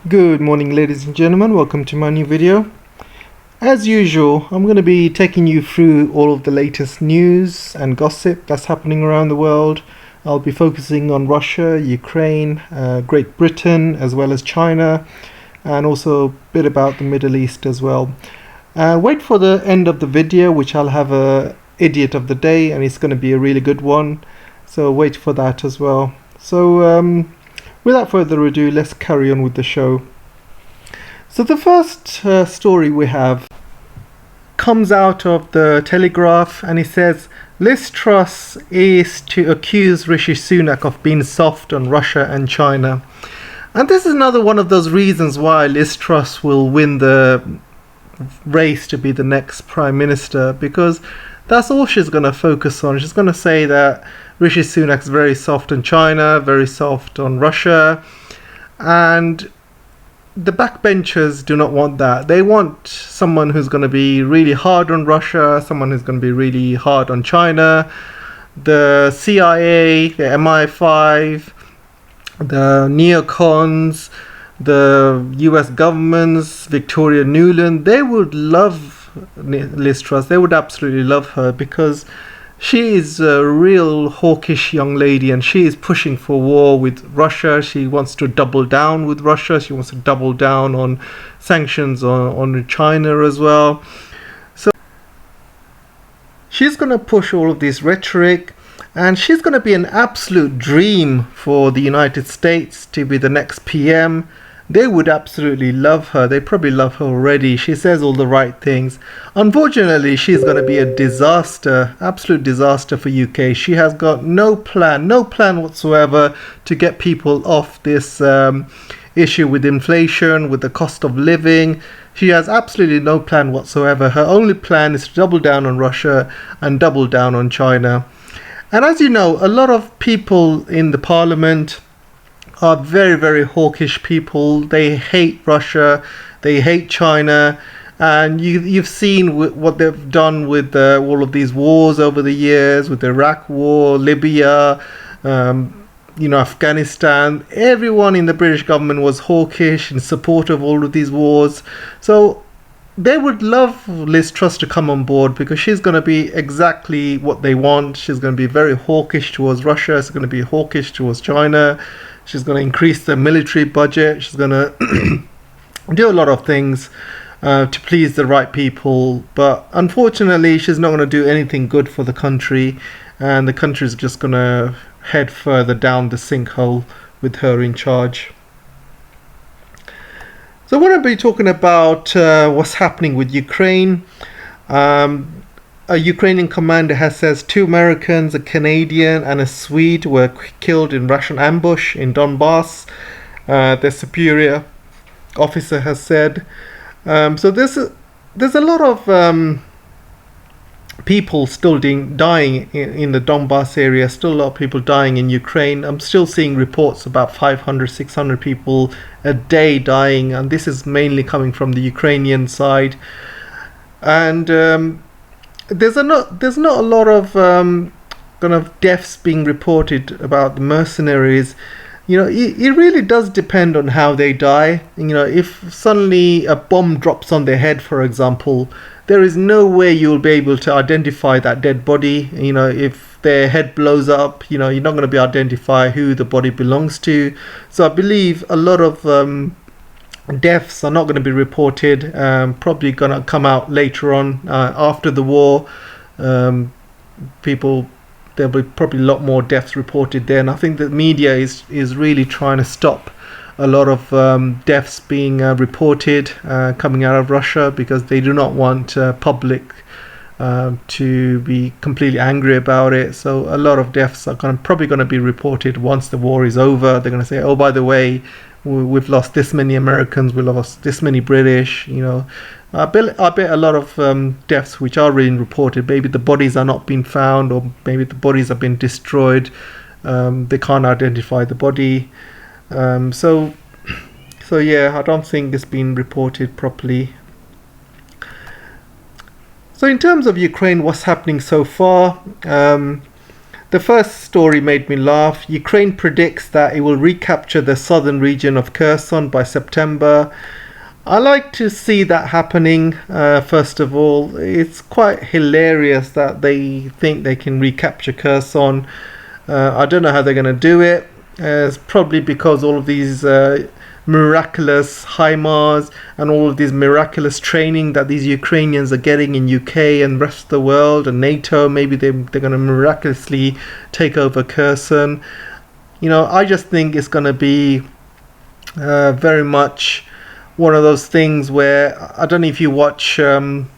Good morning, ladies and gentlemen. Welcome to my new video. As usual, I'm going to be taking you through all of the latest news and gossip that's happening around the world. I'll be focusing on Russia, Ukraine, Great Britain, as well as China, and also a bit about the Middle East as well. Wait for the end of the video, which I'll have a idiot of the day, and it's going to be a really good one. So wait for that as well. So without further ado, let's carry on with the show. So the first story we have comes out of the Telegraph, and it says Liz Truss is to accuse Rishi Sunak of being soft on Russia and China. And this is another one of those reasons why Liz Truss will win the race to be the next Prime Minister, because that's all she's going to focus on. She's going to say that Rishi Sunak's very soft on China, very soft on Russia, and the backbenchers do not want that. They want someone who's going to be really hard on Russia, someone who's going to be really hard on China. The CIA, the MI5, the neocons, the US governments, Victoria Nuland, they would love Liz Truss. They would absolutely love her because she is a real hawkish young lady, and she is pushing for war with Russia. She wants to double down with Russia. She wants to double down on sanctions on China as well. So she's going to push all of this rhetoric, and she's going to be an absolute dream for the United States to be the next PM. They would absolutely love her. They probably love her already. She says all the right things. Unfortunately, she's going to be a disaster, absolute disaster for UK. She has got no plan whatsoever to get people off this issue with inflation, with the cost of living. She has absolutely no plan whatsoever. Her only plan is to double down on Russia and double down on China. And as you know, a lot of people in the parliament are very, very hawkish people. They hate Russia, they hate China, and you've seen what they've done with all of these wars over the years, with the Iraq war, Libya, Afghanistan. Everyone in the British government was hawkish in support of all of these wars. So they would love Liz Truss to come on board because she's going to be exactly what they want. She's going to be very hawkish towards Russia. She's going to be hawkish towards China. She's going to increase the military budget. She's going to do a lot of things to please the right people. But unfortunately, she's not going to do anything good for the country. And the country is just going to head further down the sinkhole with her in charge. So I want to be talking about what's happening with Ukraine. A Ukrainian commander has says 2 Americans, a Canadian and a Swede were killed in Russian ambush in Donbass. Their superior officer has said. So there's a lot of people still dying in the Donbass area. Still a lot of people dying in Ukraine. I'm still seeing reports about 500, 600 people a day dying, and this is mainly coming from the Ukrainian side. And there's not a lot of kind of deaths being reported about the mercenaries. It really does depend on how they die. If suddenly a bomb drops on their head, for example, there is no way you'll be able to identify that dead body. If their head blows up, you're not going to be able to identify who the body belongs to. So I believe a lot of deaths are not going to be reported, probably going to come out later on after the war. There'll be probably a lot more deaths reported there, and I think the media is really trying to stop a lot of deaths being reported coming out of Russia, because they do not want public to be completely angry about it. So a lot of deaths are probably going to be reported once the war is over. They're going to say, oh, by the way, we've lost this many Americans, we lost this many British. I bet a lot of deaths which are being reported, maybe the bodies are not being found, or maybe the bodies have been destroyed. They can't identify the body. So yeah, I don't think it's been reported properly. So in terms of Ukraine, what's happening so far? The first story made me laugh. Ukraine predicts that it will recapture the southern region of Kherson by September. I like to see that happening. First of all, it's quite hilarious that they think they can recapture Kherson. I don't know how they're going to do it. It's probably because all of these miraculous HIMARS and all of these miraculous training that these Ukrainians are getting in UK and rest of the world and NATO. Maybe they're going to miraculously take over Kherson. I just think it's going to be very much one of those things where, I don't know if you watch Game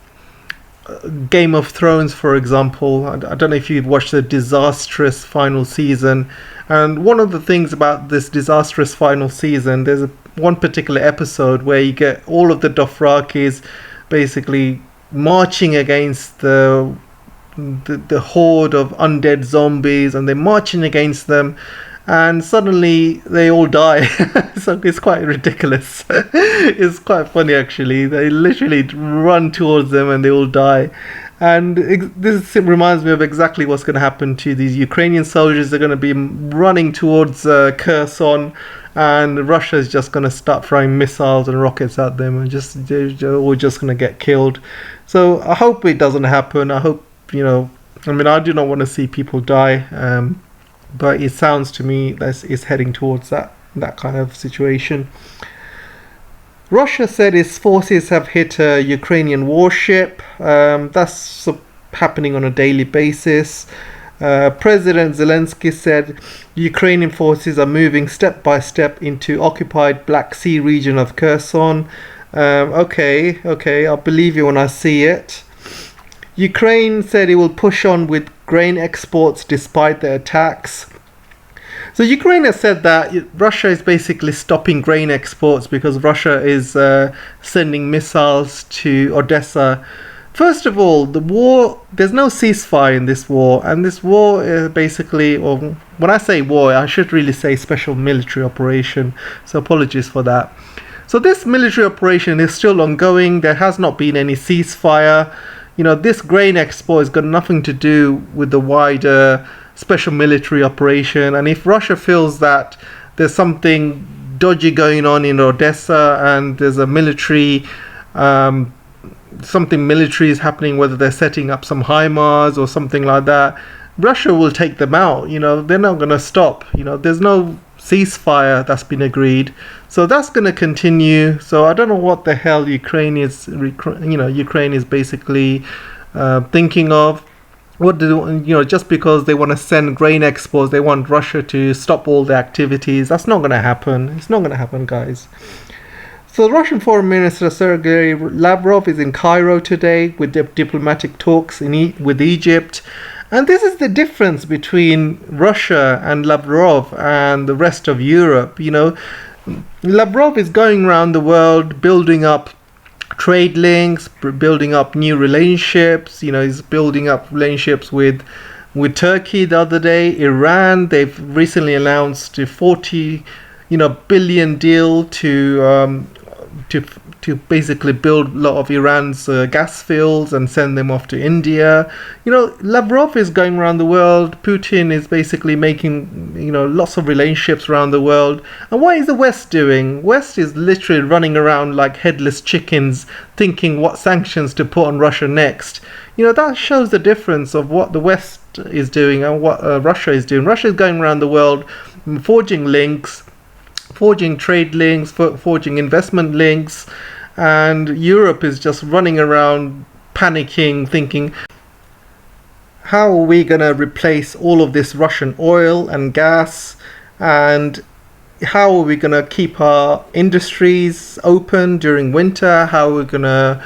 of Thrones, for example. I don't know if you've watched the disastrous final season. And one of the things about this disastrous final season, there's one particular episode where you get all of the Dothrakis basically marching against the horde of undead zombies, and they're marching against them, and suddenly they all die. So it's quite ridiculous. It's quite funny, actually. They literally run towards them and they all die. And this reminds me of exactly what's going to happen to these Ukrainian soldiers. They're going to be running towards Kherson, and Russia is just going to start throwing missiles and rockets at them, and they're all just going to get killed. So I hope it doesn't happen. I hope, I do not want to see people die, but it sounds to me that it's heading towards that kind of situation. Russia said its forces have hit a Ukrainian warship. That's happening on a daily basis. President Zelensky said Ukrainian forces are moving step by step into occupied Black Sea region of Kherson. Okay, I'll believe you when I see it. Ukraine said it will push on with grain exports despite the attacks. So Ukraine has said that Russia is basically stopping grain exports because Russia is sending missiles to Odessa. First of all, the war, there's no ceasefire in this war, and this war is basically, or when I say war, I should really say special military operation, so apologies for that. So this military operation is still ongoing. There has not been any ceasefire. This grain export has got nothing to do with the wider special military operation, and if Russia feels that there's something dodgy going on in Odessa and there's a military something military is happening, whether they're setting up some HIMARS or something like that, Russia will take them out. They're not going to stop. There's no ceasefire that's been agreed, so that's going to continue. So I don't know what the hell Ukraine is basically thinking of. What just because they want to send grain exports, they want Russia to stop all the activities. That's not going to happen. It's not going to happen, guys. So the Russian Foreign Minister Sergei Lavrov is in Cairo today with diplomatic talks with Egypt. And this is the difference between Russia and Lavrov and the rest of Europe. Lavrov is going around the world building up trade links, building up new relationships. He's building up relationships with Turkey the other day, Iran. They've recently announced a 40 billion deal to basically build a lot of Iran's gas fields and send them off to India. Lavrov is going around the world. Putin is basically making lots of relationships around the world. And what is the West doing? West is literally running around like headless chickens, thinking what sanctions to put on Russia next. That shows the difference of what the West is doing and what Russia is doing. Russia is going around the world forging links, forging trade links, forging investment links, and Europe is just running around panicking, thinking, how are we going to replace all of this Russian oil and gas, and how are we going to keep our industries open during winter? How are we going to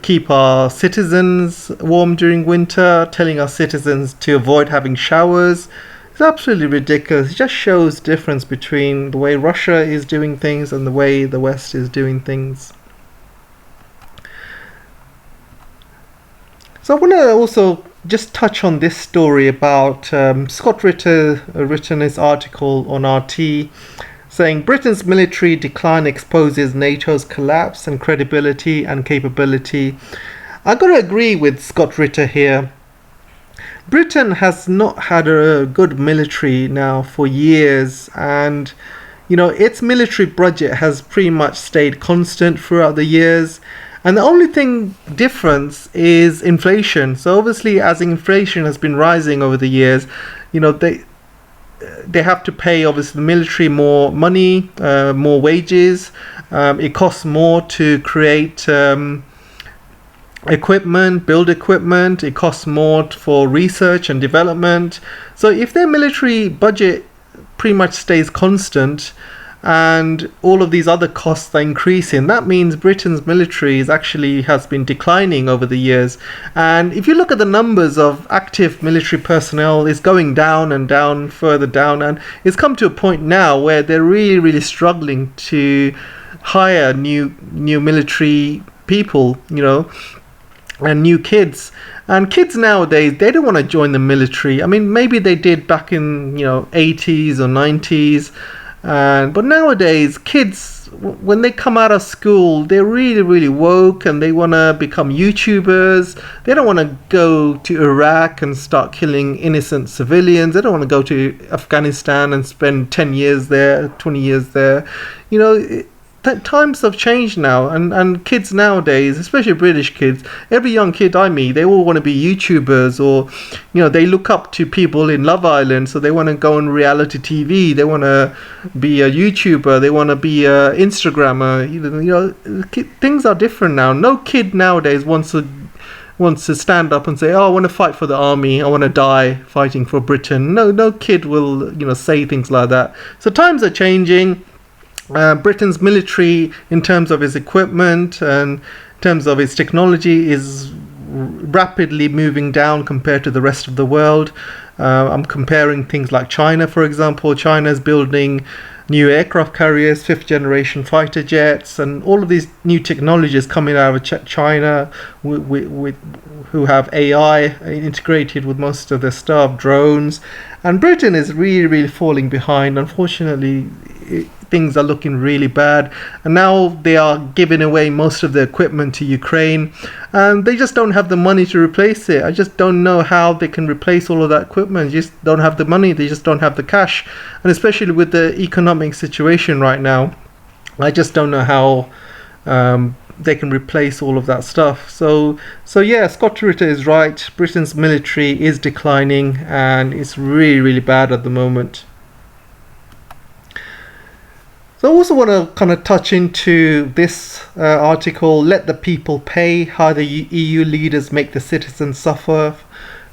keep our citizens warm during winter, telling our citizens to avoid having showers? It's absolutely ridiculous. It just shows difference between the way Russia is doing things and the way the West is doing things. So I want to also just touch on this story about Scott Ritter written his article on RT saying Britain's military decline exposes NATO's collapse and credibility and capability. I got to agree with Scott Ritter here. Britain has not had a good military now for years, and its military budget has pretty much stayed constant throughout the years. And the only thing difference is inflation. So obviously, as inflation has been rising over the years, they have to pay obviously the military more money, more wages. It costs more to create equipment, build equipment. It costs more for research and development. So if their military budget pretty much stays constant and all of these other costs are increasing, that means Britain's military has been declining over the years. And if you look at the numbers of active military personnel, it's going down and down, further down, and it's come to a point now where they're really, really struggling to hire new military people, and new kids. And kids nowadays, they don't want to join the military. I mean, maybe they did back in 80s or 90s, but nowadays kids, when they come out of school, they're really, really woke, and they want to become YouTubers. They don't want to go to Iraq and start killing innocent civilians. They don't want to go to Afghanistan and spend 10 years there, 20 years there. Times have changed now, and kids nowadays, especially British kids, every young kid I meet, they all want to be YouTubers, or they look up to people in Love Island, so they want to go on reality TV. They want to be a YouTuber. They want to be a Instagrammer. Things are different now. No kid nowadays wants to stand up and say, "Oh, I want to fight for the army. I want to die fighting for Britain." No kid will say things like that. So times are changing. Britain's military, in terms of its equipment and in terms of its technology, is rapidly moving down compared to the rest of the world. I'm comparing things like China, for example. China is building new aircraft carriers, 5th generation fighter jets, and all of these new technologies coming out of China who have AI integrated with most of their stuff, drones. And Britain is really, really falling behind. Unfortunately, things are looking really bad, and now they are giving away most of the equipment to Ukraine, and they just don't have the money to replace it. I just don't know how they can replace all of that equipment. They just don't have the money. They just don't have the cash, and especially with the economic situation right now, I just don't know how they can replace all of that stuff. So yeah, Scott Ritter is right. Britain's military is declining, and it's really, really bad at the moment. So I also want to kind of touch into this article, "Let the People Pay, How the EU Leaders Make the Citizens Suffer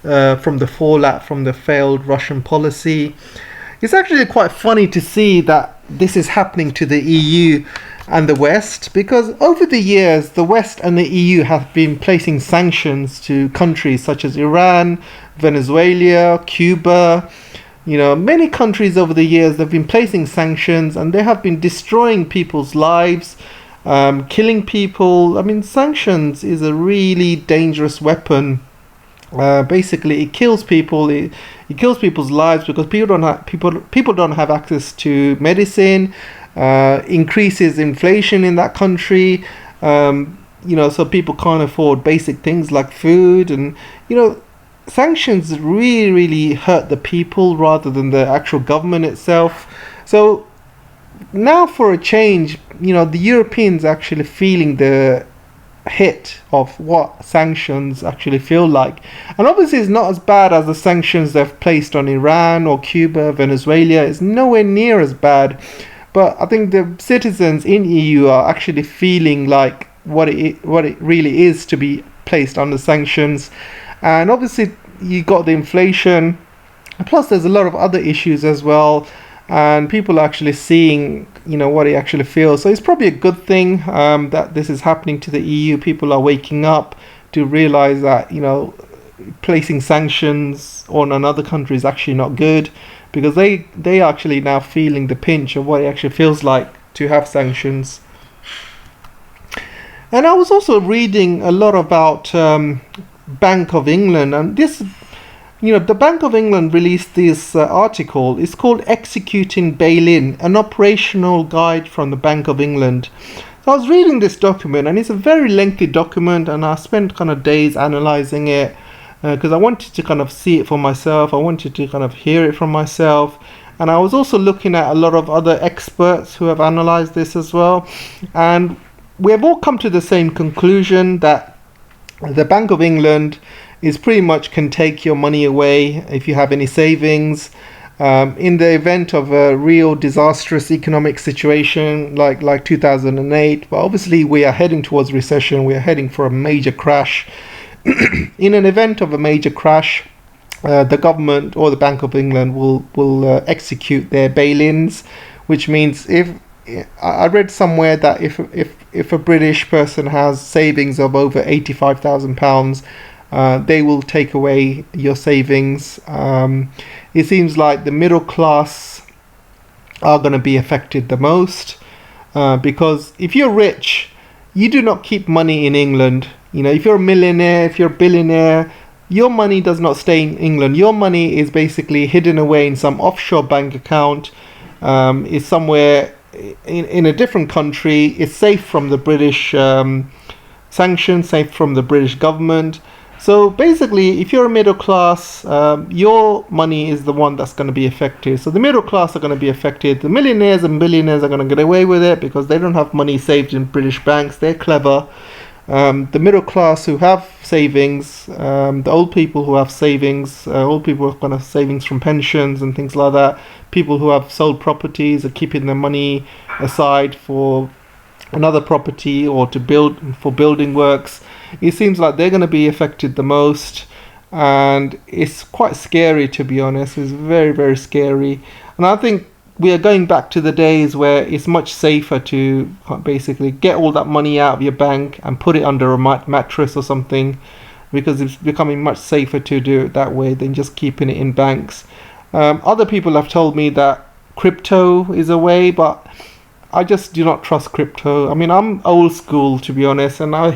from the Fallout from the Failed Russian Policy." It's actually quite funny to see that this is happening to the EU and the West, because over the years, the West and the EU have been placing sanctions to countries such as Iran, Venezuela, Cuba. Many countries over the years, they've been placing sanctions, and they have been destroying people's lives, killing people. I mean, sanctions is a really dangerous weapon. Basically, it kills people. It kills people's lives because people don't have access to medicine. Increases inflation in that country. So people can't afford basic things like food, and sanctions really, really hurt the people rather than the actual government itself. So now, for a change, the Europeans are actually feeling the hit of what sanctions actually feel like. And obviously it's not as bad as the sanctions they've placed on Iran or Cuba, Venezuela. It's nowhere near as bad. But I think the citizens in EU are actually feeling like what it really is to be placed under sanctions. And obviously you got the inflation, plus there's a lot of other issues as well, and people are actually seeing what it actually feels. So it's probably a good thing that this is happening to the EU. People are waking up to realize that placing sanctions on another country is actually not good, because they are actually now feeling the pinch of what it actually feels like to have sanctions. And I was also reading a lot about Bank of England, and this, the Bank of England released this article. It's called "Executing Bailin, an Operational Guide from the Bank of England." So I was reading this document, and it's a very lengthy document, and I spent kind of days analyzing it, because I wanted to kind of see it for myself. I wanted to kind of hear it from myself. And I was also looking at a lot of other experts who have analyzed this as well. And we have all come to the same conclusion that the Bank of England is pretty much can take your money away if you have any savings. In the event of a real disastrous economic situation like 2008, but obviously we are heading towards recession, we are heading for a major crash. In an event of a major crash, the government or the Bank of England will execute their bail-ins, which means if I read somewhere that if a British person has savings of over £85,000, they will take away your savings. It seems like the middle class are going to be affected the most, because if you're rich, you do not keep money in England. You know, if you're a millionaire, if you're a billionaire, your money does not stay in England. Your money is basically hidden away in some offshore bank account, is somewhere in a different country. It's safe from the British sanctions, safe from the British government. So basically, if you're a middle class, your money is the one that's going to be affected. So the middle class are going to be affected. The millionaires and billionaires are going to get away with it because they don't have money saved in British banks. They're clever. The middle class who have savings, the old people who have savings, old people who have savings from pensions and things like that, people who have sold properties are keeping their money aside for another property or to build for building works. It seems like they're going to be affected the most, and it's quite scary, to be honest. It's very, very scary. And I think we are going back to the days where it's much safer to basically get all that money out of your bank and put it under a mattress or something, because it's becoming much safer to do it that way than just keeping it in banks. Other people have told me that crypto is a way, but I just do not trust crypto. I mean, I'm old school, to be honest, and I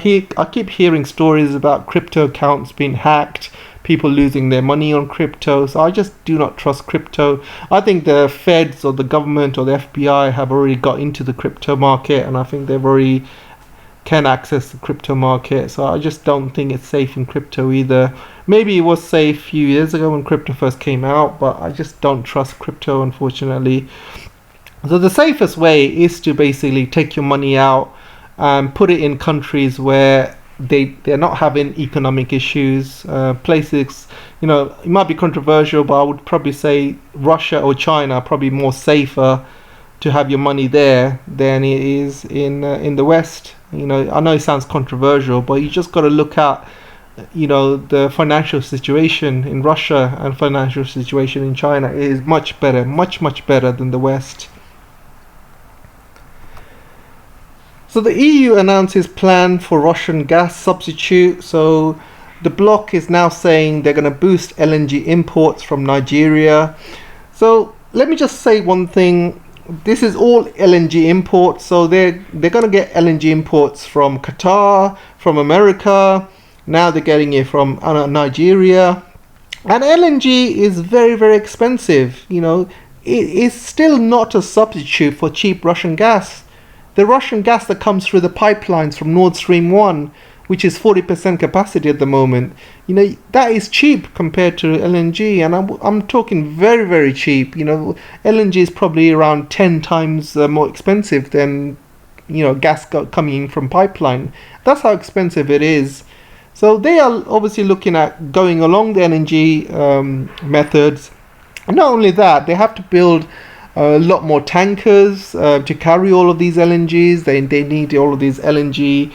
keep hearing stories about crypto accounts being hacked, people losing their money on crypto, so I just do not trust crypto. I think the feds or the government or the FBI have already got into the crypto market, and I think they've already can access the crypto market, so I just don't think it's safe in crypto either. Maybe it was safe a few years ago when crypto first came out, but I just don't trust crypto, unfortunately. So the safest way is to basically take your money out and put it in countries where they're not having economic issues, places, you know, it might be controversial, but I would probably say Russia or China are probably more safer to have your money there than it is in the West. You know, I know it sounds controversial, but you just got to look at, you know, the financial situation in Russia and financial situation in China is much better, much better than the West. So the EU announces plan for Russian gas substitute. So the bloc is now saying they're going to boost LNG imports from Nigeria. So let me just say one thing. This is all LNG imports. So they're going to get LNG imports from Qatar, from America. Now they're getting it from Nigeria. And LNG is very, very expensive. You know, it is still not a substitute for cheap Russian gas. The Russian gas that comes through the pipelines from Nord Stream 1, which is 40% capacity at the moment, you know, that is cheap compared to LNG, and I'm talking very, very cheap. You know, LNG is probably around 10 times more expensive than, you know, gas coming in from pipeline. That's how expensive it is. So they are obviously looking at going along the LNG methods. And not only that, they have to build a lot more tankers to carry all of these LNGs. They need all of these LNG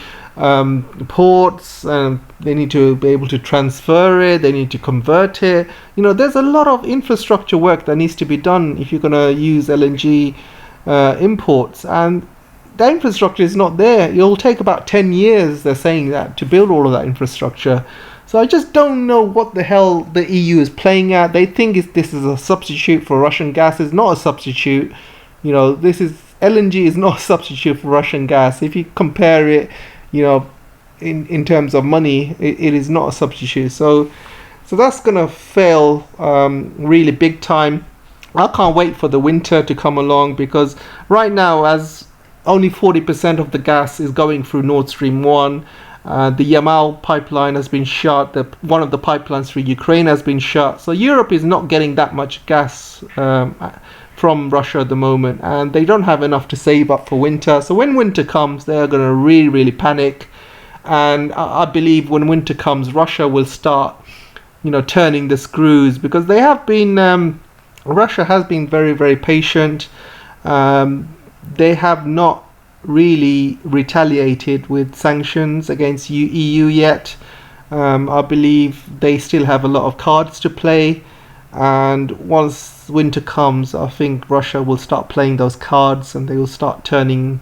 ports, and they need to be able to transfer it. They need to convert it. You know, there's a lot of infrastructure work that needs to be done if you're going to use LNG imports, and the infrastructure is not there. It'll take about 10 years, they're saying, that to build all of that infrastructure. So I just don't know what the hell the EU is playing at. They think this is a substitute for Russian gas. It's not a substitute. You know, LNG is not a substitute for Russian gas. If you compare it, you know, in terms of money, it is not a substitute. So that's gonna fail really big time. I can't wait for the winter to come along, because right now, as only 40% of the gas is going through Nord Stream 1, The Yamal pipeline has been shut. One of the pipelines through Ukraine has been shut. So Europe is not getting that much gas from Russia at the moment, and they don't have enough to save up for winter. So when winter comes, they're going to really, really panic. And I believe when winter comes, Russia will start, turning the screws, because they have been. Russia has been very, very patient. They have not really retaliated with sanctions against EU yet. I believe they still have a lot of cards to play, and once winter comes, I think Russia will start playing those cards and they will start turning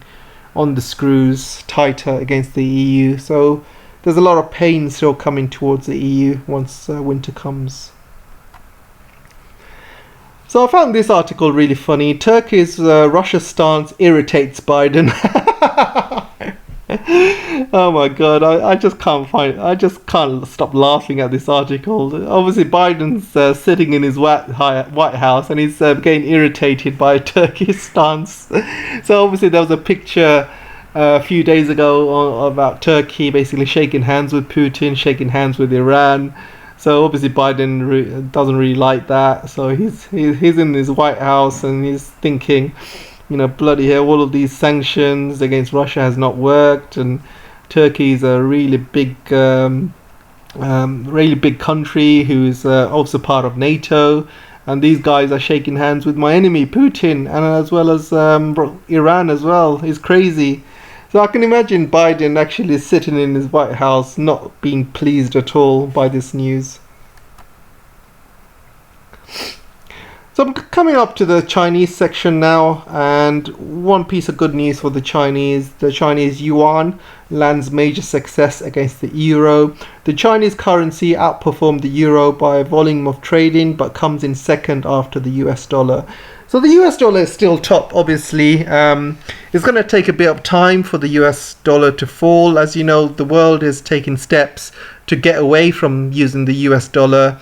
on the screws tighter against the EU. So there's a lot of pain still coming towards the EU once winter comes. So I found this article really funny. Turkey's Russia stance irritates Biden. Oh my god, I just can't stop laughing at this article. Obviously Biden's sitting in his White House and he's getting irritated by Turkey's stance. So obviously there was a picture a few days ago about Turkey basically shaking hands with Putin, shaking hands with Iran. So obviously Biden doesn't really like that. So he's in his White House and he's thinking, bloody hell, all of these sanctions against Russia has not worked, and Turkey is a really big country who is also part of NATO, and these guys are shaking hands with my enemy Putin, and as well as Iran as well. It's crazy. So I can imagine Biden actually sitting in his White House not being pleased at all by this news. So I'm coming up to the Chinese section now, and one piece of good news for the Chinese yuan lands major success against the euro. The Chinese currency outperformed the euro by volume of trading, but comes in second after the US dollar. So the US dollar is still top, obviously. It's going to take a bit of time for the US dollar to fall. As you know, the world is taking steps to get away from using the US dollar.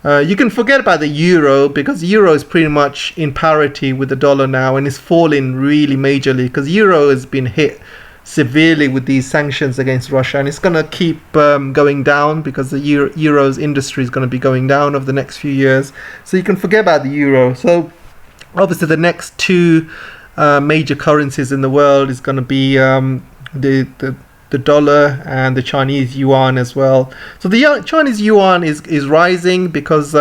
You can forget about the euro, because the euro is pretty much in parity with the dollar now, and it's falling really majorly because euro has been hit severely with these sanctions against Russia, and it's going to keep going down because the euro's industry is going to be going down over the next few years. So you can forget about the euro. So obviously the next two major currencies in the world is going to be the dollar and the Chinese yuan as well. So the Chinese yuan is rising because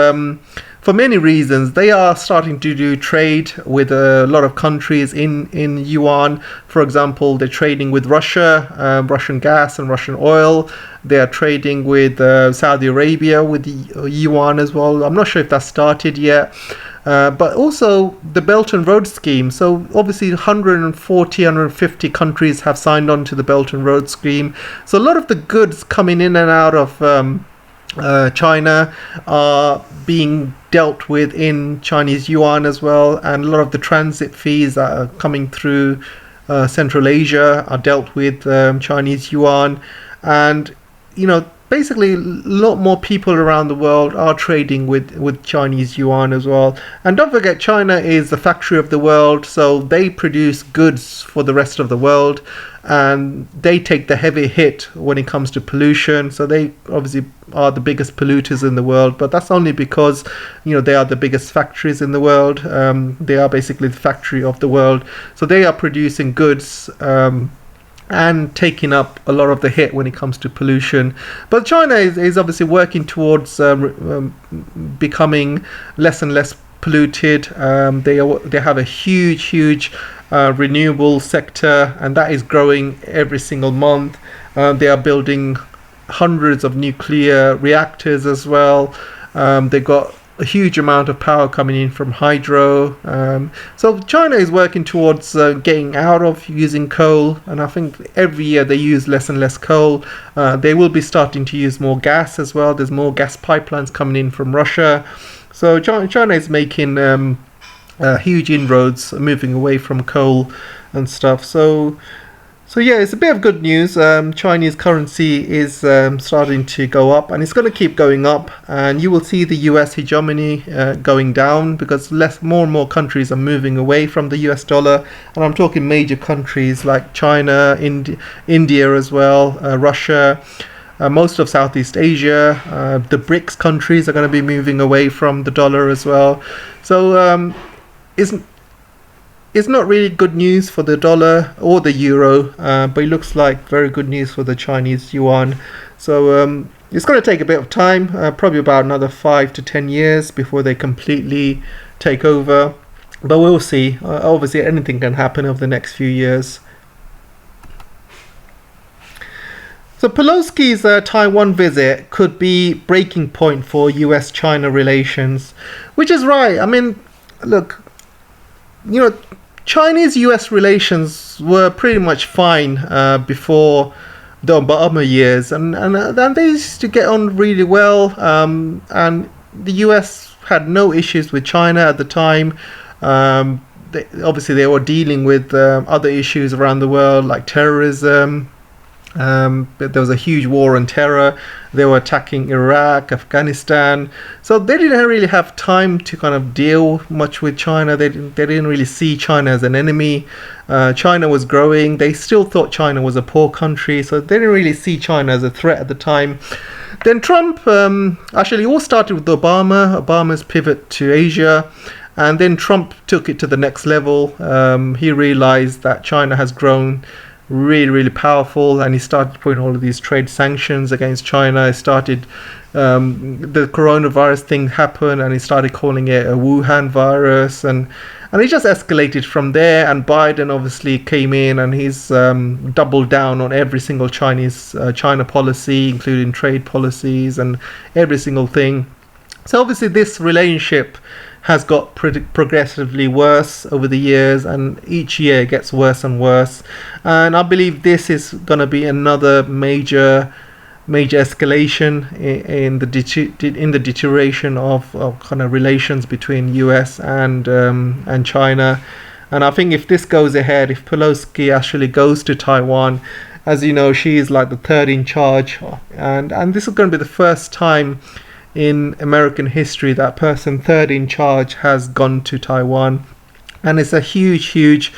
for many reasons. They are starting to do trade with a lot of countries in yuan. For example, they're trading with Russia, Russian gas and Russian oil. They are trading with Saudi Arabia with the yuan as well. I'm not sure if that started yet. But also the Belt and Road scheme. So obviously 150 countries have signed on to the Belt and Road scheme. So a lot of the goods coming in and out of China are being dealt with in Chinese yuan as well. And a lot of the transit fees that are coming through Central Asia are dealt with Chinese yuan. And, basically a lot more people around the world are trading with Chinese yuan as well. And don't forget, China is the factory of the world, so they produce goods for the rest of the world, and they take the heavy hit when it comes to pollution. So they obviously are the biggest polluters in the world, but that's only because they are the biggest factories in the world. They are basically the factory of the world, so they are producing goods and taking up a lot of the hit when it comes to pollution. But China is obviously working towards becoming less and less polluted. They have a huge renewable sector, and that is growing every single month. They are building hundreds of nuclear reactors as well. They got a huge amount of power coming in from hydro. So China is working towards getting out of using coal, and I think every year they use less and less coal. They will be starting to use more gas as well. There's more gas pipelines coming in from Russia. So China is making huge inroads, moving away from coal and stuff. So So yeah, it's a bit of good news. Chinese currency is starting to go up, and it's going to keep going up. And you will see the U.S. hegemony going down because more and more countries are moving away from the U.S. dollar. And I'm talking major countries like China, India as well, Russia, most of Southeast Asia. The BRICS countries are going to be moving away from the dollar as well. So it's not really good news for the dollar or the euro, but it looks like very good news for the Chinese yuan. So it's going to take a bit of time, probably about another 5 to 10 years before they completely take over. But we'll see. Obviously, anything can happen over the next few years. So Pelosi's Taiwan visit could be breaking point for US-China relations, which is right. I mean, look, Chinese-US relations were pretty much fine before the Obama years, and they used to get on really well. And the US had no issues with China at the time. Obviously, they were dealing with other issues around the world like terrorism. But there was a huge war on terror. They were attacking Iraq, Afghanistan, so they didn't really have time to kind of deal much with China. They didn't really see China as an enemy. China was growing. They still thought China was a poor country, so they didn't really see China as a threat at the time. Then Trump, actually all started with Obama's pivot to Asia, and then Trump took it to the next level. He realized that China has grown really powerful, and he started putting all of these trade sanctions against China. He started the coronavirus thing happened, and he started calling it a Wuhan virus, and it just escalated from there. And Biden obviously came in, and he's doubled down on every single China policy, including trade policies and every single thing. So obviously this relationship has got progressively worse over the years, and each year it gets worse and worse. And I believe this is going to be another major escalation in the deterioration of kind of relations between US and China. And I think if this goes ahead, if Pelosi actually goes to Taiwan, as you know, she is like the third in charge, and this is going to be the first time in American history that person third in charge has gone to Taiwan, and it's a huge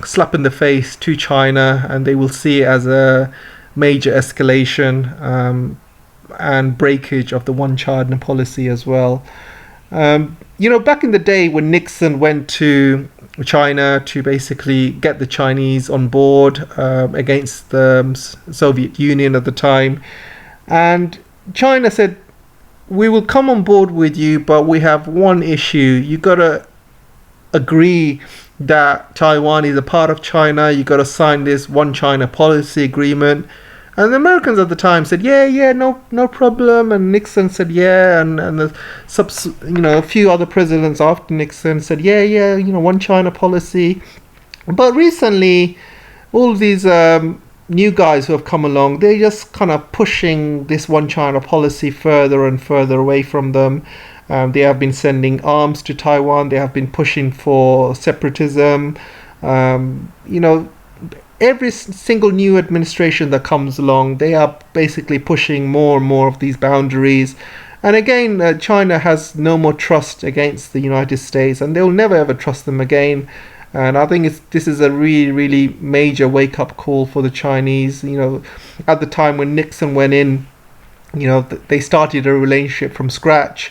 slap in the face to China, and they will see it as a major escalation and breakage of the one China policy as well. Back in the day when Nixon went to China to basically get the Chinese on board against the Soviet Union at the time, and China said, we will come on board with you, but we have one issue. You got to agree that Taiwan is a part of China. You got to sign this one China policy agreement. And the Americans at the time said, yeah, no problem. And Nixon said, yeah. And a few other presidents after Nixon said, yeah, one China policy. But recently, all these new guys who have come along, they're just kind of pushing this one China policy further and further away from them. They have been sending arms to Taiwan. They have been pushing for separatism. Every single new administration that comes along, they are basically pushing more and more of these boundaries. And again, China has no more trust against the United States, and they'll never ever trust them again. And I think this is a really major wake-up call for the Chinese. At the time when Nixon went in, they started a relationship from scratch.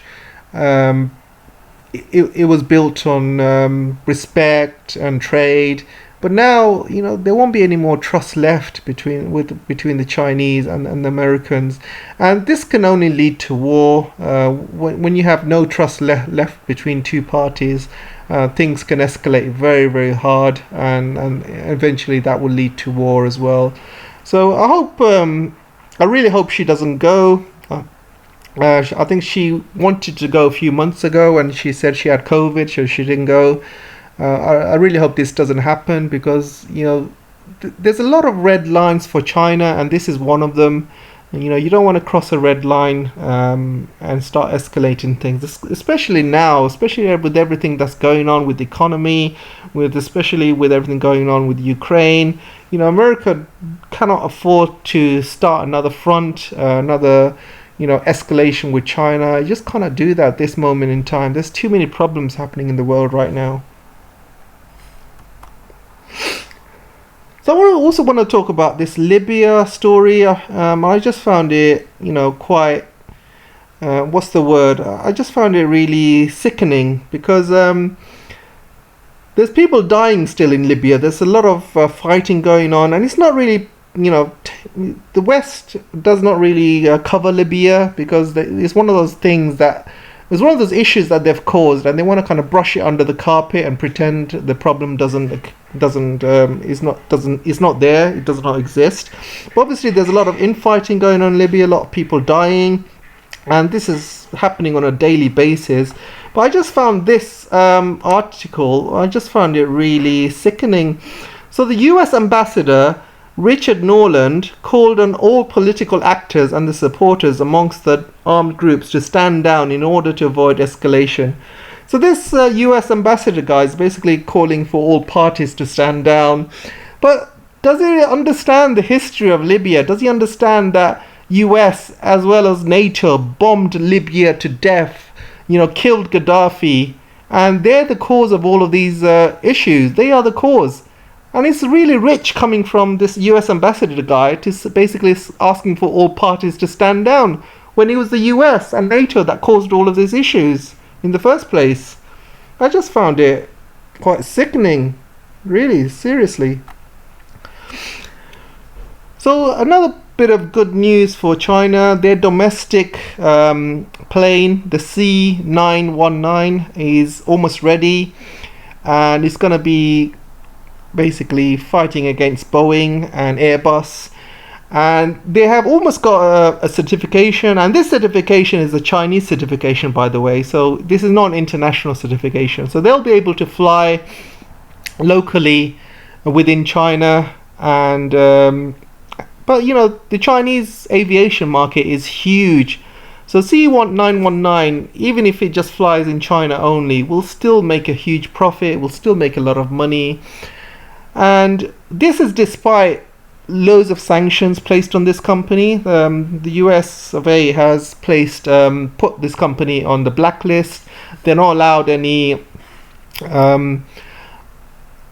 It was built on respect and trade. But now, there won't be any more trust left between the Chinese and the Americans. And this can only lead to war. When you have no trust left between two parties, things can escalate very hard, and eventually that will lead to war as well. So I really hope she doesn't go. I think she wanted to go a few months ago, and she said she had COVID, so she didn't go. I really hope this doesn't happen, because there's a lot of red lines for China, and this is one of them. You don't want to cross a red line and start escalating things, especially now, especially with everything that's going on with the economy, especially with everything going on with Ukraine. America cannot afford to start another front, another escalation with China. You just cannot do that at this moment in time. There's too many problems happening in the world right now. So I also want to talk about this Libya story. I just found it, quite, what's the word? I just found it really sickening because there's people dying still in Libya. There's a lot of fighting going on, and it's not really, the West does not really cover Libya because it's one of those things that it's one of those issues that they've caused, and they want to kind of brush it under the carpet and pretend the problem is not there. It does not exist. But obviously, there's a lot of infighting going on in Libya, a lot of people dying, and this is happening on a daily basis. But I just found this article. I just found it really sickening. So the U.S. ambassador Richard Norland called on all political actors and the supporters amongst the armed groups to stand down in order to avoid escalation. So this US ambassador guy is basically calling for all parties to stand down. But does he understand the history of Libya? Does he understand that US as well as NATO bombed Libya to death, killed Gaddafi, and they're the cause of all of these issues. They are the cause. And it's really rich coming from this US ambassador guy to basically asking for all parties to stand down when it was the US and NATO that caused all of these issues in the first place. I just found it quite sickening, really, seriously. So another bit of good news for China, their domestic plane, the C919, is almost ready, and it's going to be basically fighting against Boeing and Airbus, and they have almost got a certification, and this certification is a Chinese certification, by the way, so this is not an international certification, so they'll be able to fly locally within China. And but the Chinese aviation market is huge, so C919, even if it just flies in China only, will still make a huge profit, will still make a lot of money. And this is despite loads of sanctions placed on this company. The US of A has put this company on the blacklist. They're not allowed any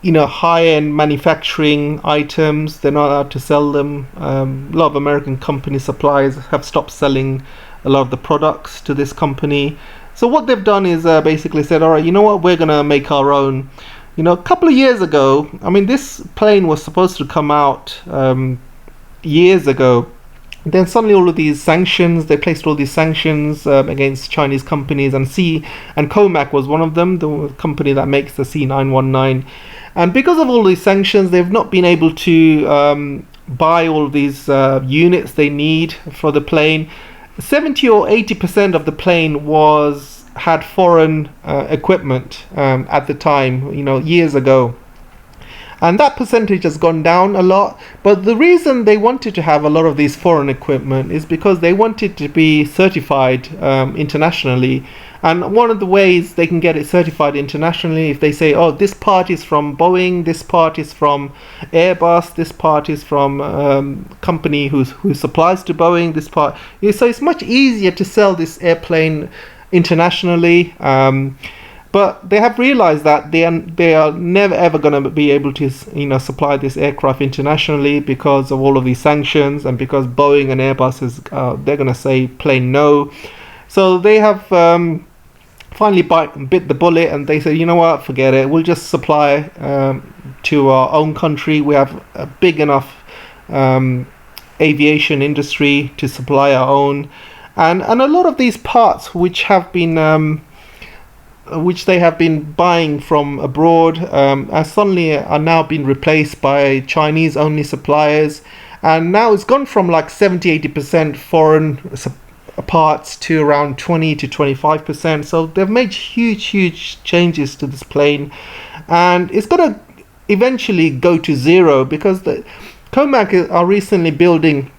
high-end manufacturing items. They're not allowed to sell them. A lot of American company suppliers have stopped selling a lot of the products to this company. So what they've done is basically said, all right, you know what, we're going to make our own. A couple of years ago, this plane was supposed to come out years ago. Then suddenly all of these sanctions, they placed all these sanctions against Chinese companies, and Comac was one of them, the company that makes the C919. And because of all these sanctions, they've not been able to buy all of these units they need for the plane. 70 or 80% of the plane had foreign equipment at the time, years ago. And that percentage has gone down a lot. But the reason they wanted to have a lot of these foreign equipment is because they wanted to be certified internationally. And one of the ways they can get it certified internationally, if they say, oh, this part is from Boeing, this part is from Airbus, this part is from company who supplies to Boeing, this part. So it's much easier to sell this airplane internationally. But they have realized that they are never ever going to be able to supply this aircraft internationally because of all of these sanctions, and because Boeing and Airbus they're going to say plain no. So they have finally bit the bullet, and they say, you know what, forget it, we'll just supply to our own country. We have a big enough aviation industry to supply our own, and a lot of these parts which they have been buying from abroad are now being replaced by Chinese only suppliers, and now it's gone from like 70-80% foreign parts to around 20 to 25%. So they've made huge changes to this plane, and it's going to eventually go to zero, because the Comac are recently building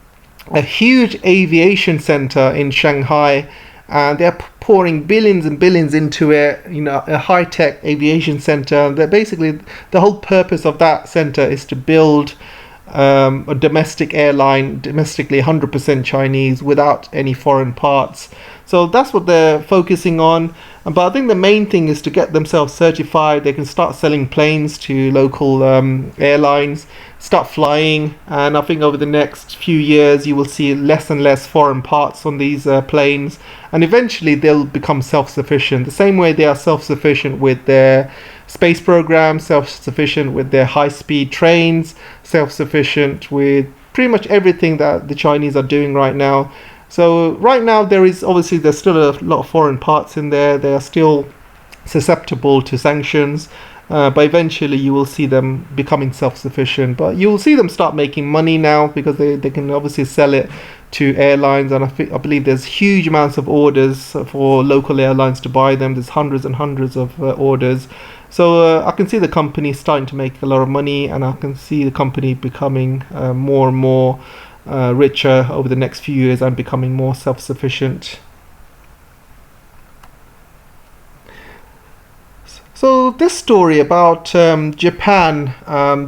a huge aviation center in Shanghai, and they're pouring billions and billions into it. You know, a high-tech aviation center. That basically the whole purpose of that center is to build a domestic airline, domestically 100% Chinese, without any foreign parts. So that's what they're focusing on. But I think the main thing is to get themselves certified. They can start selling planes to local airlines, start flying, and I think over the next few years you will see less and less foreign parts on these planes, and eventually they'll become self-sufficient. The same way they are self-sufficient with their space program, self-sufficient with their high-speed trains, self-sufficient with pretty much everything that the Chinese are doing right now. So right now there's still a lot of foreign parts in there. They are still susceptible to sanctions, but eventually you will see them becoming self-sufficient. But you will see them start making money now, because they can obviously sell it to airlines, and I believe there's huge amounts of orders for local airlines to buy them. There's hundreds and hundreds of orders. So I can see the company starting to make a lot of money, and I can see the company becoming more and more richer over the next few years and becoming more self-sufficient. So this story about Japan,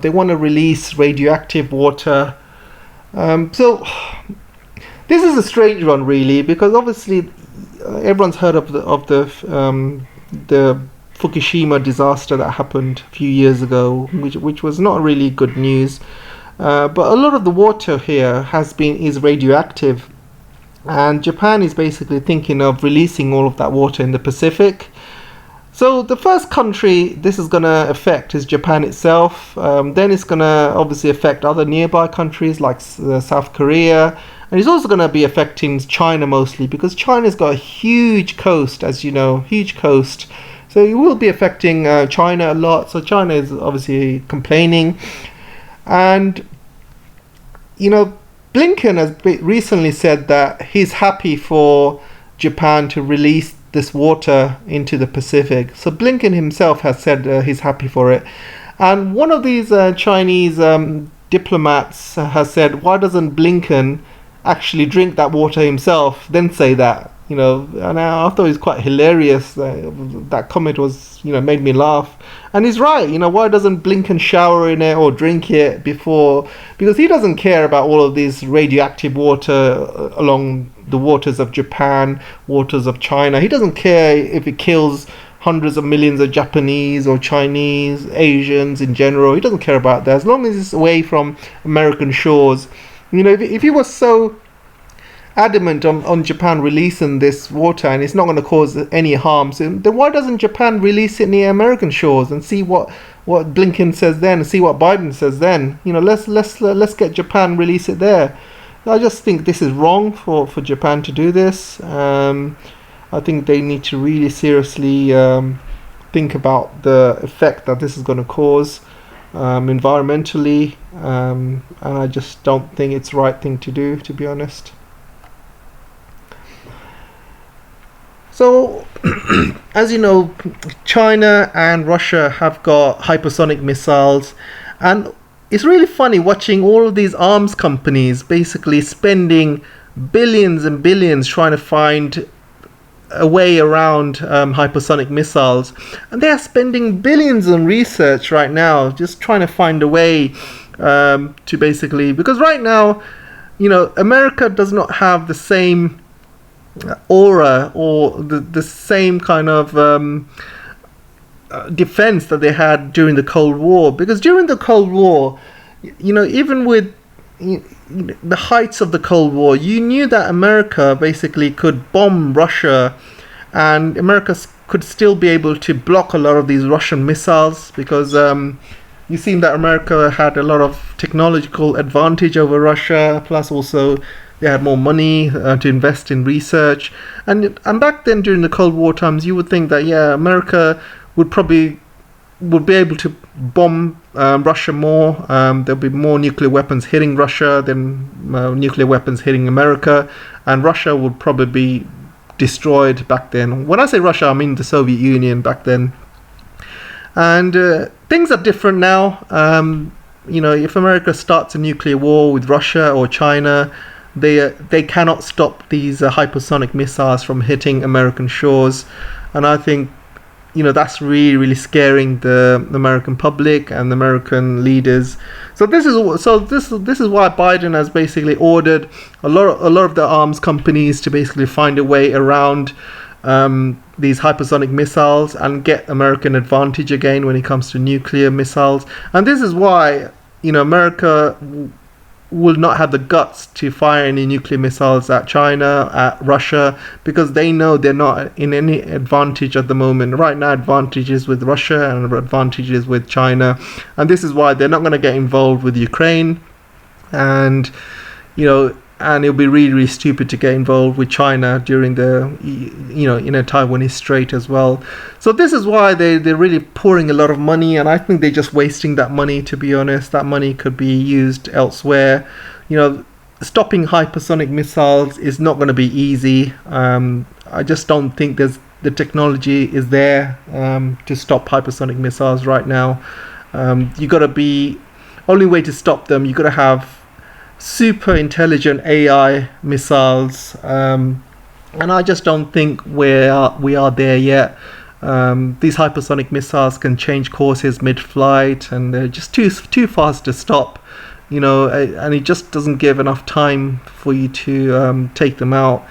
they want to release radioactive water. So this is a strange one, really, because obviously everyone's heard of the Fukushima disaster that happened a few years ago, which was not really good news. But a lot of the water here is radioactive, and Japan is basically thinking of releasing all of that water in the Pacific. So the first country this is going to affect is Japan itself. Then it's going to obviously affect other nearby countries like South Korea, and it's also going to be affecting China mostly, because China's got a huge coast, as you know, huge coast. So it will be affecting China a lot. So China is obviously complaining. And, you know, Blinken has recently said that he's happy for Japan to release this water into the Pacific. So Blinken himself has said he's happy for it. And one of these Chinese diplomats has said, why doesn't Blinken actually drink that water himself, then say that? You know, and I thought it was quite hilarious. That comment was, you know, made me laugh. And he's right. You know, why doesn't Blinken shower in it or drink it before? Because he doesn't care about all of these radioactive water along the waters of Japan, waters of China. He doesn't care if it kills hundreds of millions of Japanese or Chinese, Asians in general. He doesn't care about that, as long as it's away from American shores. You know, if he was so adamant on Japan releasing this water and it's not going to cause any harm, so then why doesn't Japan release it near American shores and see what Blinken says then, and see what Biden says then? You know, let's get Japan release it there. I just think this is wrong for Japan to do this. I think they need to really seriously think about the effect that this is going to cause environmentally, and I just don't think it's the right thing to do, to be honest. So, as you know, China and Russia have got hypersonic missiles, and it's really funny watching all of these arms companies basically spending billions and billions trying to find a way around hypersonic missiles, and they are spending billions on research right now, just trying to find a way to basically, because right now, you know, America does not have the same aura or the same kind of defense that they had during the Cold War. Because during the Cold War, you know, even with the heights of the Cold War, you knew that America basically could bomb Russia, and America could still be able to block a lot of these Russian missiles, because you seemed that America had a lot of technological advantage over Russia, plus also they had more money to invest in research. And back then, during the Cold War times, you would think that, yeah, America would be able to bomb Russia more. There'll be more nuclear weapons hitting Russia than nuclear weapons hitting America, and Russia would probably be destroyed back then. When I say Russia, I mean the Soviet Union back then. And things are different now. You know, if America starts a nuclear war with Russia or China, they cannot stop these hypersonic missiles from hitting American shores, and I think that's really, really scaring the American public and the American leaders. So this is why Biden has basically ordered a lot of the arms companies to basically find a way around these hypersonic missiles and get American advantage again when it comes to nuclear missiles. And this is why America will not have the guts to fire any nuclear missiles at China, at Russia, because they know they're not in any advantage at the moment. Right now, advantages with Russia and advantages with China, and this is why they're not going to get involved with Ukraine, and and it'll be really, really stupid to get involved with China during the in a Taiwanese Strait as well. So this is why they're really pouring a lot of money, and I think they're just wasting that money, to be honest. That money could be used elsewhere. Stopping hypersonic missiles is not going to be easy. I just don't think the technology is there to stop hypersonic missiles right now. Only way to stop them, you got to have super intelligent AI missiles, and I just don't think we are there yet. These hypersonic missiles can change courses mid-flight, and they're just too fast to stop, and it just doesn't give enough time for you to take them out.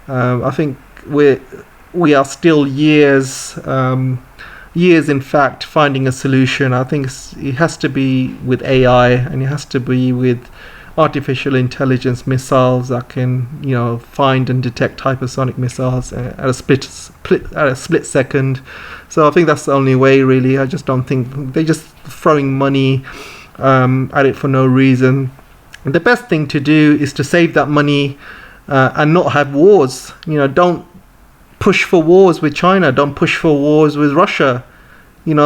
I think we are still years in fact finding a solution. I think it has to be with AI, and it has to be with artificial intelligence missiles that can find and detect hypersonic missiles at a split second. So I think that's the only way, really. I just don't think they're just throwing money at it for no reason. And the best thing to do is to save that money and not have wars. Don't push for wars with China, don't push for wars with Russia.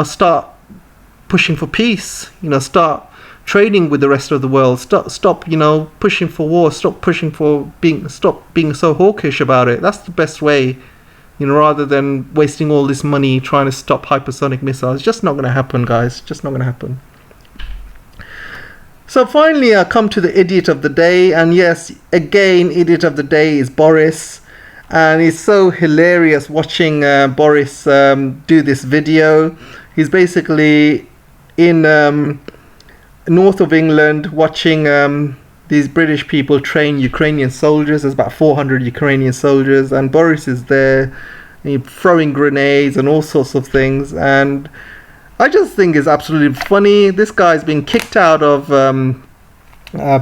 Start pushing for peace. Start trading with the rest of the world. Stop pushing for war. Stop being so hawkish about it. That's the best way, rather than wasting all this money trying to stop hypersonic missiles. It's just not going to happen, guys. Just not going to happen. So finally, I come to the idiot of the day, and yes, again, idiot of the day is Boris. And it's so hilarious watching Boris do this video. He's basically in north of England watching these British people train Ukrainian soldiers. There's about 400 Ukrainian soldiers, and Boris is there throwing grenades and all sorts of things, and I just think it's absolutely funny. This guy's been kicked out of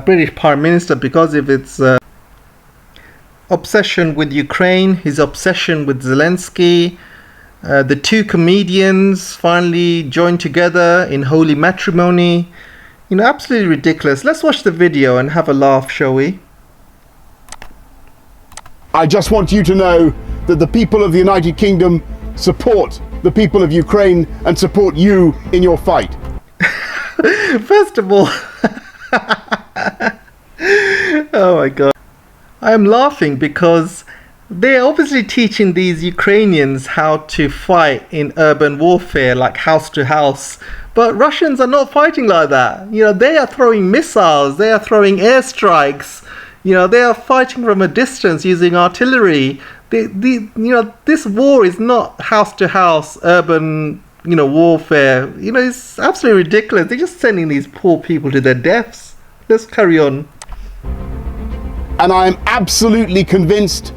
British Prime Minister because of its obsession with Ukraine, his obsession with Zelensky. The two comedians finally joined together in holy matrimony. Absolutely ridiculous. Let's watch the video and have a laugh, shall we? I just want you to know that the people of the United Kingdom support the people of Ukraine and support you in your fight. First of all, oh my god. I am laughing because they're obviously teaching these Ukrainians how to fight in urban warfare, like house to house. But Russians are not fighting like that. They are throwing missiles, they are throwing airstrikes, they are fighting from a distance using artillery. This war is not house to house urban, warfare. It's absolutely ridiculous. They're just sending these poor people to their deaths. Let's carry on. And I am absolutely convinced.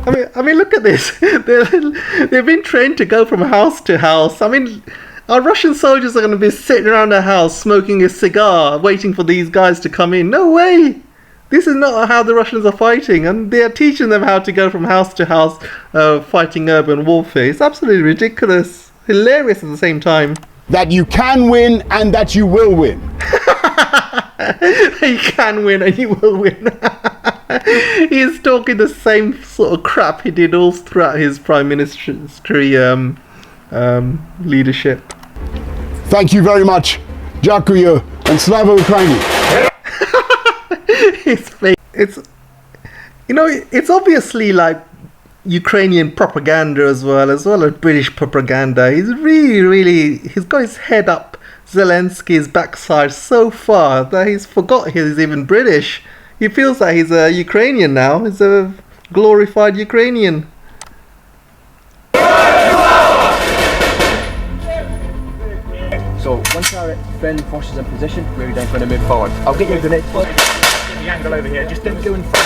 I mean, look at this. They've been trained to go from house to house. Our Russian soldiers are going to be sitting around a house smoking a cigar, waiting for these guys to come in. No way! This is not how the Russians are fighting, and they are teaching them how to go from house to house, fighting urban warfare. It's absolutely ridiculous. Hilarious at the same time. That you can win and that you will win. You can win and you will win. He's talking the same sort of crap he did all throughout his prime ministry leadership. Thank you very much. Dziękuję and Slava Ukraini. It's obviously like Ukrainian propaganda as well as British propaganda. He's got his head up Zelensky's backside so far that he's forgot he's even British. He feels like he's a Ukrainian now. He's a glorified Ukrainian. So once our friendly forces in position, we're then going to move forward. I'll get you a grenade. Get the angle over here. Just don't go in front.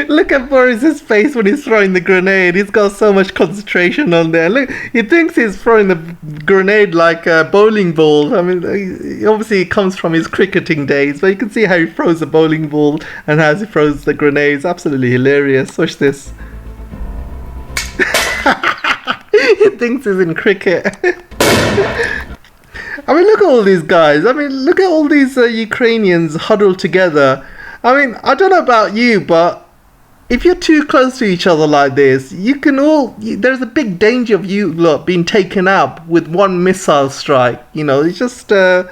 Look at Boris's face when he's throwing the grenade. He's got so much concentration on there. Look, he thinks he's throwing the grenade like a bowling ball. I mean, obviously it comes from his cricketing days, but you can see how he throws the bowling ball and how he throws the grenades. Absolutely hilarious. Watch this. He thinks he's in cricket. I mean, look at all these guys. I mean, look at all these Ukrainians huddled together. I mean, I don't know about you, but if you're too close to each other like this, you can all... there's a big danger of you lot being taken out with one missile strike. You know, it's just... I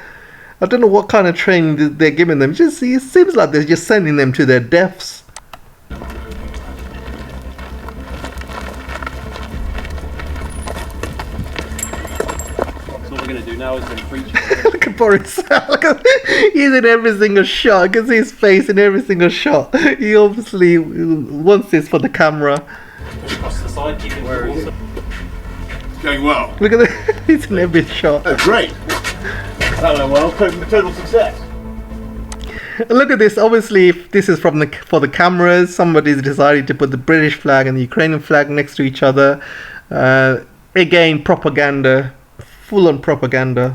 don't know what kind of training they're giving them. It seems like they're just sending them to their deaths. Now is preach. Look at Boris. Look at, he's in every single shot. I can see his face in every single shot. He obviously wants this for the camera. Across the side, keep it where it is. Going well. Look at that. He's in every shot. Oh, great. That went well. Total success. And look at this. Obviously, if this is from for the cameras. Somebody's decided to put the British flag and the Ukrainian flag next to each other. Again, propaganda. Full-on propaganda.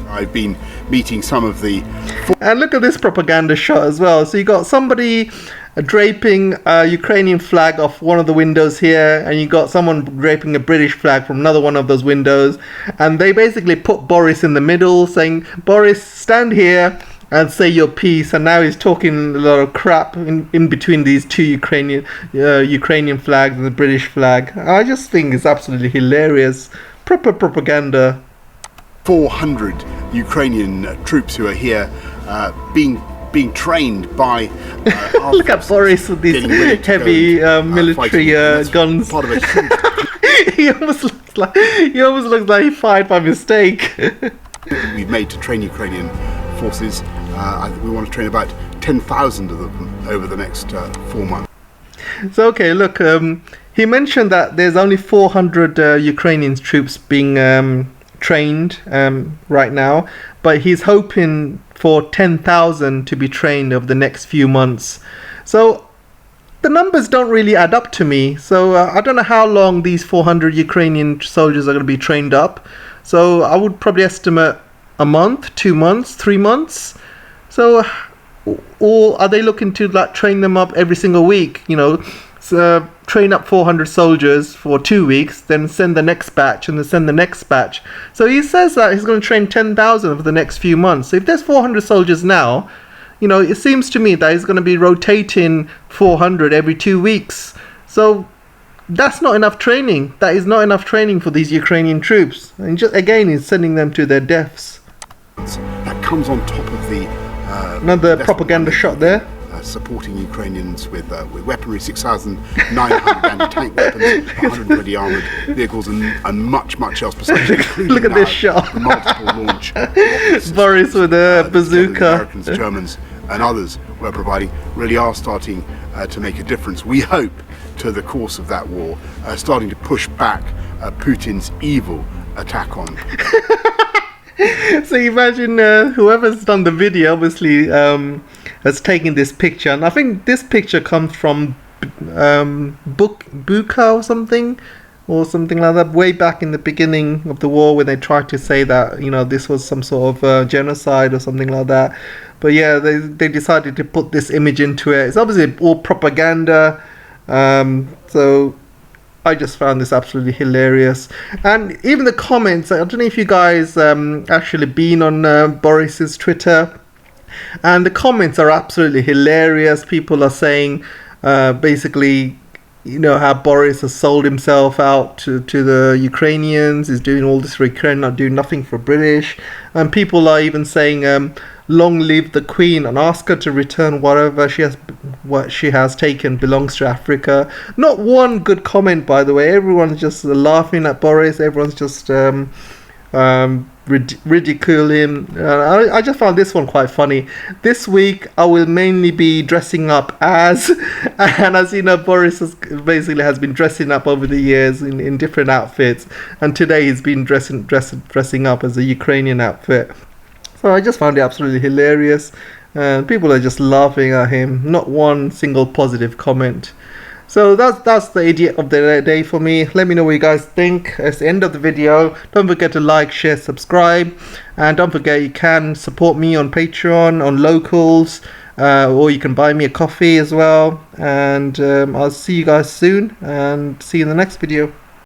I've been meeting some of the... And look at this propaganda shot as well. So you got somebody draping a Ukrainian flag off one of the windows here, and you got someone draping a British flag from another one of those windows, and they basically put Boris in the middle, saying, Boris, stand here and say your piece. And now he's talking a lot of crap in between these two Ukrainian flags and the British flag. I just think it's absolutely hilarious. Proper propaganda. 400 Ukrainian troops who are here being trained by look at Boris with these heavy military guns. Part of a he almost looks like he fired by mistake. we've made to train Ukrainian forces. We want to train about 10,000 of them over the next 4 months. So okay, look, he mentioned that there's only 400 Ukrainian troops being trained right now, but he's hoping for 10,000 to be trained over the next few months. So the numbers don't really add up to me. So I don't know how long these 400 Ukrainian soldiers are going to be trained up. So I would probably estimate a month, 2 months, 3 months. So, or are they looking to like train them up every single week? You know, so train up 400 soldiers for 2 weeks, then send the next batch, and then send the next batch. So he says that he's going to train 10,000 over the next few months. So if there's 400 soldiers now, you know, it seems to me that he's going to be rotating 400 every 2 weeks. So that's not enough training. That is not enough training for these Ukrainian troops. And just again, he's sending them to their deaths. That comes on top of the another propaganda shot there. Supporting Ukrainians with weaponry, 6,900 anti-tank weapons, 120 armoured vehicles, and much else besides. Look at this shot. Multiple launch. Boris with a bazooka. Americans, Germans, and others we're providing really are starting to make a difference. We hope to the course of that war, starting to push back Putin's evil attack on. So imagine whoever's done the video obviously has taken this picture, and I think this picture comes from Buka or something like that, way back in the beginning of the war, when they tried to say that, you know, this was some sort of genocide or something like that. But yeah, they decided to put this image into it. It's obviously all propaganda. So I just found this absolutely hilarious. And even the comments, I don't know if you guys actually been on Boris's Twitter, and the comments are absolutely hilarious. People are saying basically, you know, how Boris has sold himself out to the Ukrainians. He's doing all this for Ukraine, not doing nothing for British. And people are even saying, long live the Queen, and ask her to return what she has taken belongs to Africa. Not one good comment, by the way. Everyone's just laughing at Boris. Everyone's just ridicule him. I just found this one quite funny. This week I will mainly be dressing up as, and as you know, Boris basically has been dressing up over the years in different outfits, and today he's been dressing up as a Ukrainian outfit. So I just found it absolutely hilarious, and people are just laughing at him. Not one single positive comment. So that's the idiot of the day for me. Let me know what you guys think. It's the end of the video. Don't forget to like, share, subscribe, and don't forget you can support me on Patreon, on Locals, or you can buy me a coffee as well. And I'll see you guys soon, and see you in the next video.